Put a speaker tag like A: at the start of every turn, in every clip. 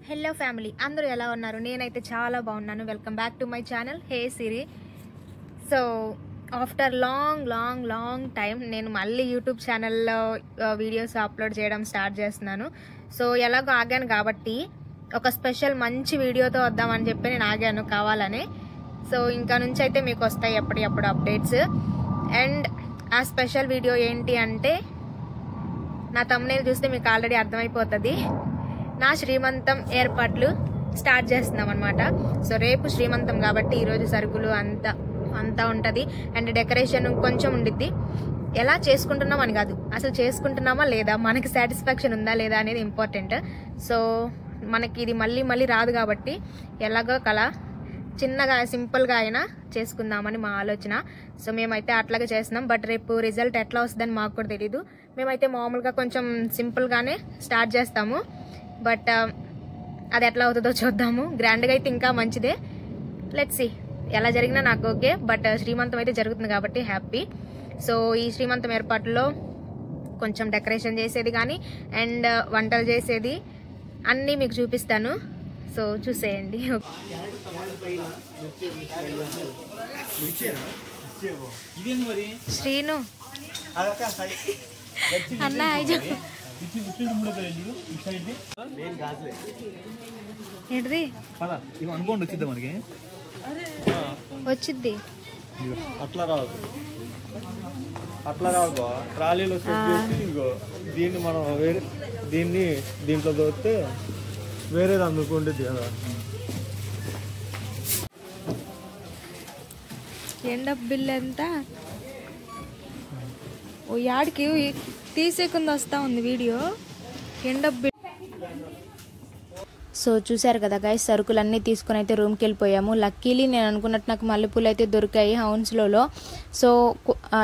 A: Hello family అందరూ ఎలా ఉన్నారు? నేనైతే చాలా బాగున్నాను. Welcome back to my channel hey Siri. So after long time నేను మళ్ళీ యూట్యూబ్ ఛానల్లో వీడియోస్ అప్లోడ్ చేయడం స్టార్ట్ చేస్తున్నాను. సో ఎలాగో ఆగాను కాబట్టి ఒక స్పెషల్ మంచి వీడియోతో వద్దామని చెప్పి నేను ఆగాను కావాలని. సో ఇంకా నుంచి అయితే మీకు వస్తాయి ఎప్పటికప్పుడు అప్డేట్స్. అండ్ ఆ స్పెషల్ వీడియో ఏంటి అంటే నా థంబ్నెయిల్ చూస్తే మీకు ఆల్రెడీ అర్థమైపోతుంది. నా శ్రీమంతం ఏర్పాట్లు స్టార్ట్ చేస్తున్నాం అనమాట. సో రేపు శ్రీమంతం కాబట్టి ఈరోజు సరుకులు అంతా ఉంటుంది. అండ్ డెకరేషన్ కొంచెం ఉండిద్ది. ఎలా చేసుకుంటున్నాం అని కాదు, అసలు చేసుకుంటున్నామా లేదా, మనకి సాటిస్ఫాక్షన్ ఉందా లేదా అనేది ఇంపార్టెంట్. సో మనకి ఇది మళ్ళీ రాదు కాబట్టి ఎలాగో కలా చిన్నగా సింపుల్గా అయినా చేసుకుందామని మా ఆలోచన. సో మేమైతే అట్లాగే చేస్తున్నాం. బట్ రేపు రిజల్ట్ ఎట్లా వస్తుందని మాకు కూడా తెలీదు. మేమైతే మామూలుగా కొంచెం సింపుల్గానే స్టార్ట్ చేస్తాము. బట్ అది ఎట్లా అవుతుందో చూద్దాము. గ్రాండ్గా అయితే ఇంకా మంచిదే. లెట్స్ సీ, ఎలా జరిగినా నాకు ఓకే. బట్ శ్రీమంతం అయితే జరుగుతుంది కాబట్టి హ్యాపీ. సో ఈ శ్రీమంతం ఏర్పాటులో కొంచెం డెకరేషన్ చేసేది కానీ అండ్ వంటలు చేసేది అన్నీ మీకు చూపిస్తాను. సో చూసేయండి. శ్రీను అన్న ఏంటిది వచ్చిద్ది
B: అట్లా రాదు ట్రాలీలో ఇంకో దీన్ని మనం దీంట్లో దొరికితే వేరేది అందుకుంటుంది కదా.
A: ఎండ బిల్ ఎంత ఓ యాడికి తీసేకుండా వస్తా ఉంది వీడియో. ఎండ బిల్. సో చూసారు కదా గైస్, సరుకులన్నీ తీసుకుని అయితే రూమ్కి వెళ్ళిపోయాము. లక్కీలీ నేను అనుకున్నట్టు నాకు మల్లెపూలు అయితే దొరికాయి హౌన్స్లో. సో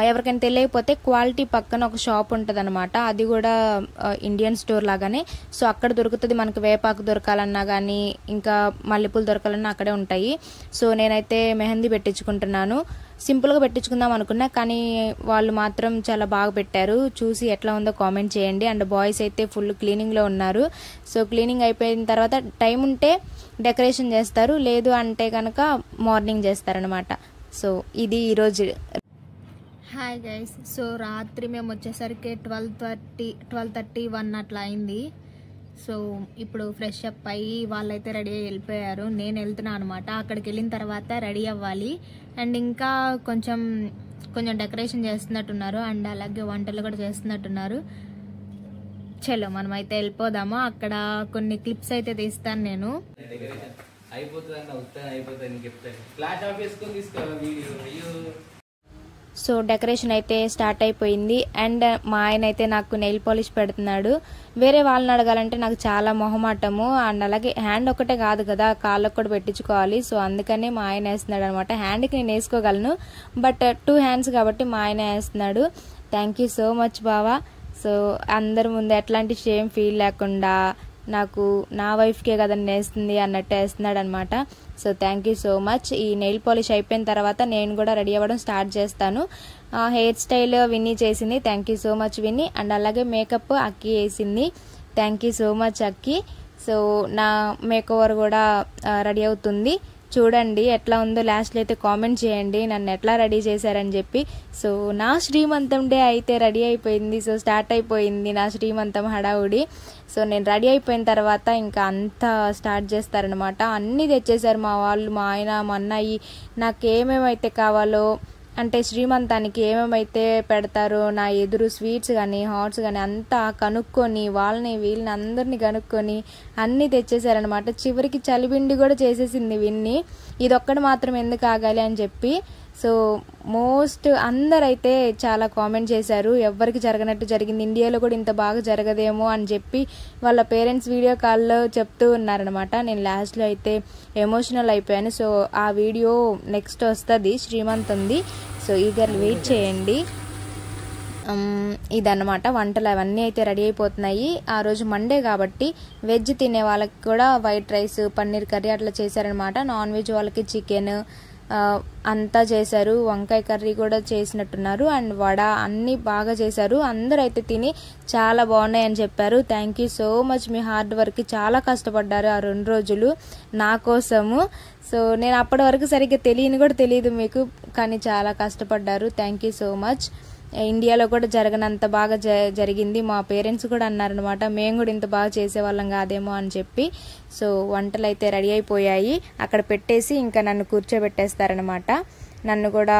A: ఎవరికైనా తెలియకపోతే క్వాలిటీ పక్కన ఒక షాప్ ఉంటుంది అనమాట. అది కూడా ఇండియన్ స్టోర్ లాగానే. సో అక్కడ దొరుకుతుంది. మనకు వేపాకు దొరకాలన్నా కానీ ఇంకా మల్లెపూలు దొరకాలన్నా అక్కడే ఉంటాయి. సో నేనైతే మెహందీ పెట్టించుకుంటున్నాను. సింపుల్గా పెట్టించుకుందాం అనుకున్నా కానీ వాళ్ళు మాత్రం చాలా బాగా పెట్టారు. చూసి ఎట్లా ఉందో కామెంట్ చేయండి. అండ్ బాయ్స్ అయితే ఫుల్ క్లీనింగ్లో ఉన్నారు. సో క్లీనింగ్ అయిపోయిన తర్వాత టైం ఉంటే డెకరేషన్ చేస్తారు, లేదు అంటే కనుక మార్నింగ్ చేస్తారనమాట. సో ఇది ఈరోజు. Hi guys. సో రాత్రి మేము వచ్చేసరికి 12:30-1 అట్లా అయింది. సో ఇప్పుడు ఫ్రెష్ అప్ అయ్యి వాళ్ళైతే రెడీ అయ్యి వెళ్ళిపోయారు. నేను వెళ్తున్నాను అనమాట. అక్కడికి వెళ్ళిన తర్వాత రెడీ అవ్వాలి. అండ్ ఇంకా కొంచెం డెకరేషన్ చేస్తున్నట్టున్నారు. అండ్ అలాగే వంటలు కూడా చేస్తున్నట్టున్నారు. చలో మనం అయితే వెళ్ళిపోదాము. అక్కడ కొన్ని క్లిప్స్ అయితే తీస్తాను నేను. సో డెకరేషన్ అయితే స్టార్ట్ అయిపోయింది. అండ్ మా ఆయన అయితే నాకు నెయిల్ పాలిష్ పెడుతున్నాడు. వేరే వాళ్ళని అడగాలంటే నాకు చాలా మొహమాటము. అండ్ అలాగే హ్యాండ్ ఒకటే కాదు కదా, కాళ్ళకు కూడా పెట్టించుకోవాలి. సో అందుకనే మా ఆయన వేస్తున్నాడు అనమాట. హ్యాండ్కి నేను వేసుకోగలను, బట్ 2 హ్యాండ్స్ కాబట్టి మా ఆయన వేస్తున్నాడు. థ్యాంక్ యూ సో మచ్ బావా. సో అందరి ముందు ఎట్లాంటి షేమ్ ఫీల్ లేకుండా నాకు నా వైఫ్కే కదా నేస్తుంది అన్నట్టు వేస్తున్నాడు అనమాట. So thank you so much. ఈ నెయిల్ పాలిష్ అయిపోయిన తర్వాత నేను కూడా రెడీ అవ్వడం స్టార్ట్ చేస్తాను. హెయిర్ స్టైల్ విన్నీ చేసింది, thank you so much Vinny. And అలాగే మేకప్ అక్కి వేసింది, thank you so much Akki. So నా మేకోవర్ కూడా రెడీ అవుతుంది. చూడండి ఎట్లా ఉందో లాస్ట్లో అయితే కామెంట్ చేయండి నన్ను ఎట్లా రెడీ చేశారని చెప్పి. సో నా శ్రీమంతం డే అయితే రెడీ అయిపోయింది. సో స్టార్ట్ అయిపోయింది నా శ్రీమంతం హడావుడి. సో నేను రెడీ అయిపోయిన తర్వాత ఇంకా అంతా స్టార్ట్ చేస్తారనమాట. అన్నీ తెచ్చేసారు మా వాళ్ళు, మా ఆయన, మా అన్నయ్య. నాకు ఏమేమైతే కావాలో అంటే శ్రీమంతానికి ఏమేమైతే పెడతారో నా ఎదురు స్వీట్స్ కానీ హాట్స్ కానీ అంతా కనుక్కొని వాళ్ళని వీళ్ళని అందరినీ కనుక్కొని అన్నీ తెచ్చేసారనమాట. చివరికి చలిబిండి కూడా చేసేసింది విన్ని. ఇదొక్కటి మాత్రం ఎందుకు ఆగాలి అని చెప్పి. సో మోస్ట్ అందరైతే చాలా కామెంట్ చేశారు, ఎవరికి జరగనట్టు జరిగింది, ఇండియాలో కూడా ఇంత బాగా జరగదేమో అని చెప్పి వాళ్ళ పేరెంట్స్ వీడియో కాల్లో చెప్తూ ఉన్నారనమాట. నేను లాస్ట్లో అయితే ఎమోషనల్ అయిపోయాను. సో ఆ వీడియో నెక్స్ట్ వస్తుంది శ్రీమంతంది. సో ఈగర్ వెయిట్ చేయండి. ఇదన్నమాట వంటలు అవన్నీ అయితే రెడీ అయిపోతున్నాయి. ఆ రోజు మండే కాబట్టి వెజ్ తినే వాళ్ళకి కూడా వైట్ రైస్, పన్నీర్ కర్రీ అట్లా చేశారనమాట. నాన్ వెజ్ వాళ్ళకి చికెన్, అంతా చేశారు. వంకాయ కర్రీ కూడా చేసినట్టున్నారు అండ్ వడ అన్నీ బాగా చేశారు. అందరూ అయితే తిని చాలా బాగున్నాయని చెప్పారు. Thank you so much. Me hard వర్క్కి చాలా కష్టపడ్డారు ఆ 2 రోజులు నా కోసము. సో నేను అప్పటి వరకు సరిగ్గా తెలియదు మీకు, కానీ చాలా కష్టపడ్డారు. Thank you so much. ఇండియాలో కూడా జరగనంత బాగా జరిగింది. మా పేరెంట్స్ కూడా అన్నారనమాట, మేము కూడా ఇంత బాగా చేసేవాళ్ళం కాదేమో అని చెప్పి. సో వంటలు అయితే రెడీ అయిపోయాయి. అక్కడ పెట్టేసి ఇంకా నన్ను కూర్చోబెట్టేస్తారనమాట. నన్ను కూడా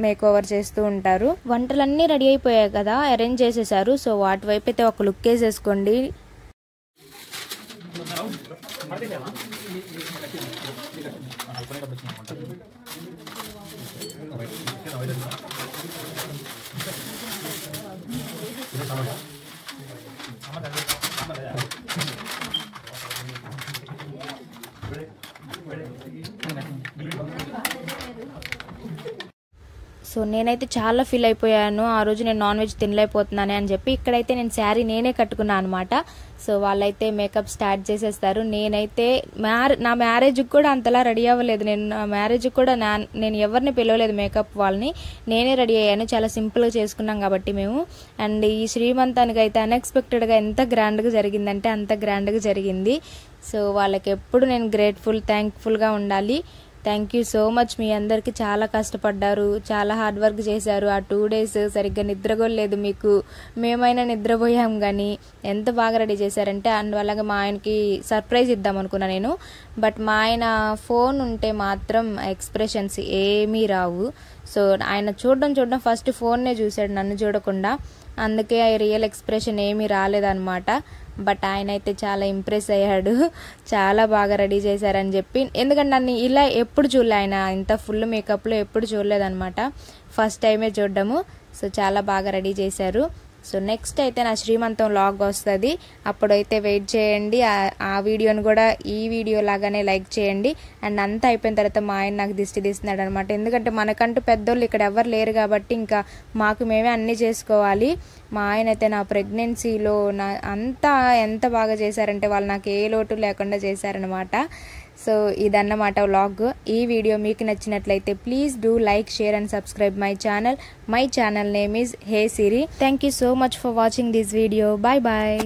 A: మేక్ ఓవర్ చేస్తూ ఉంటారు. వంటలన్నీ రెడీ అయిపోయాయి కదా, అరేంజ్ చేసేసారు. సో వాటి వైపు అయితే ఒక లుక్ వేసేసుకోండి. సో నేనైతే చాలా ఫీల్ అయిపోయాను. ఆ రోజు నేను నాన్ వెజ్ తినలేకపోతున్నానే అని చెప్పి. ఇక్కడైతే నేను శారీ నేనే కట్టుకున్నాను అనమాట. సో వాళ్ళైతే మేకప్ స్టార్ట్ చేసేస్తారు. నేనైతే నా మ్యారేజ్కి కూడా అంతలా రెడీ అవ్వలేదు. నా మ్యారేజ్కి కూడా నేను ఎవరిని పిలవలేదు మేకప్ వాళ్ళని, నేనే రెడీ అయ్యాను. చాలా సింపుల్గా చేసుకున్నాం కాబట్టి మేము. అండ్ ఈ శ్రీమంతానికి అయితే అన్ఎక్స్పెక్టెడ్గా ఎంత గ్రాండ్గా జరిగిందంటే అంత గ్రాండ్గా జరిగింది. సో వాళ్ళకి ఎప్పుడు నేను థ్యాంక్ఫుల్గా ఉండాలి. Thank you so much. మీ అందరికీ చాలా కష్టపడ్డారు, చాలా హార్డ్ వర్క్ చేశారు. ఆ 2 days సరిగ్గా నిద్రగోలేదు మీకు, మేమైనా నిద్రపోయాం. కానీ ఎంత బాగా రెడీ చేశారంటే, అందువల్ల మా ఆయనకి సర్ప్రైజ్ ఇద్దాం అనుకున్నా నేను. బట్ మా ఆయన ఫోన్ ఉంటే మాత్రం ఎక్స్ప్రెషన్స్ ఏమీ రావు. సో ఆయన చూడడం ఫస్ట్ ఫోన్నే చూశాడు, నన్ను చూడకుండా. అందుకే రియల్ ఎక్స్ప్రెషన్ ఏమీ రాలేదన్నమాట. బట్ ఆయన అయితే చాలా ఇంప్రెస్ అయ్యాడు. చాలా బాగా రెడీ చేశారని చెప్పి. ఎందుకంటే నన్ను ఇలా ఎప్పుడు చూడలే, ఆయన ఇంత ఫుల్ మేకప్లో ఎప్పుడు చూడలేదన్నమాట. ఫస్ట్ టైమే చూడడము. సో చాలా బాగా రెడీ చేశారు. సో నెక్స్ట్ అయితే నా శ్రీమంతం లాగ్ వస్తుంది, అప్పుడైతే వెయిట్ చేయండి. ఆ వీడియోని కూడా ఈ వీడియో లాగానే లైక్ చేయండి. అండ్ అంతా అయిపోయిన తర్వాత మా ఆయన నాకు దిష్టి తీస్తున్నాడు అనమాట. ఎందుకంటే మనకంటూ పెద్దోళ్ళు ఇక్కడ ఎవరు లేరు కాబట్టి ఇంకా మాకు మేమే అన్నీ చేసుకోవాలి. మా ఆయన అయితే నా ప్రెగ్నెన్సీలో అంతా ఎంత బాగా చేశారంటే, వాళ్ళు నాకు ఏ లోటు లేకుండా చేశారనమాట. సో ఇదన్నమాట వ్లాగ్. ఈ వీడియో మీకు నచ్చినట్లయితే please do like, share and subscribe my channel. My channel name is hey Siri. Thank you so much for watching this video. Bye bye.